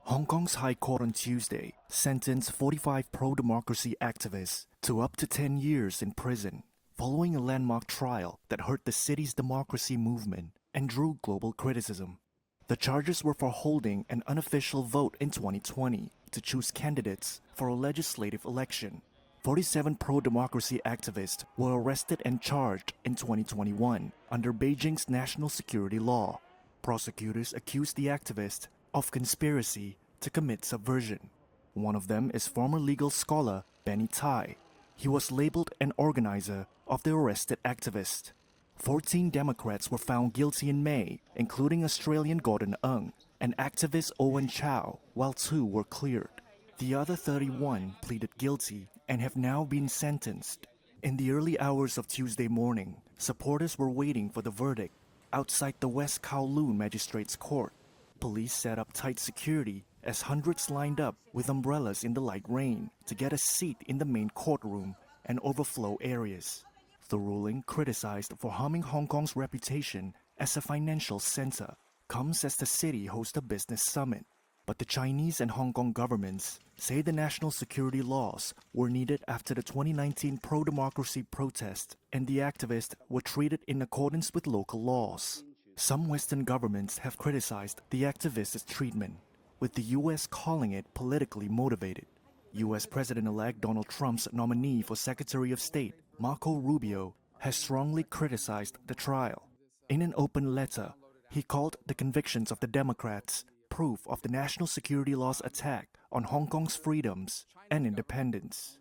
Hong Kong's High Court on Tuesday sentenced 45 pro-democracy activists to up to 10 years in prison, following a landmark trial that hurt the city's democracy movement and drew global criticism. The charges were for holding an unofficial vote in 2020 to choose candidates for a legislative election. 47 pro-democracy activists were arrested and charged in 2021 under Beijing's national security law. Prosecutors accused the activists of conspiracy to commit subversion. One of them is former legal scholar Benny Tai. He was labeled an organizer of the arrested activist. 14 Democrats were found guilty in May, including Australian Gordon Ng and activist Owen Chow, while 2 were cleared. The other 31 pleaded guilty and have now been sentenced. In the early hours of Tuesday morning, supporters were waiting for the verdict outside the West Kowloon Magistrates Court. Police set up tight security as hundreds lined up with umbrellas in the light rain to get a seat in the main courtroom and overflow areas. The ruling, criticized for harming Hong Kong's reputation as a financial center, comes as the city hosts a business summit. But the Chinese and Hong Kong governments say the national security laws were needed after the 2019 pro-democracy protest and the activists were treated in accordance with local laws. Some Western governments have criticized the activists' treatment, with the U.S. calling it politically motivated. U.S. President-elect Donald Trump's nominee for Secretary of State, Marco Rubio, has strongly criticized the trial. In an open letter, he called the convictions of the Democrats proof of the national security law's attack on Hong Kong's freedoms and independence.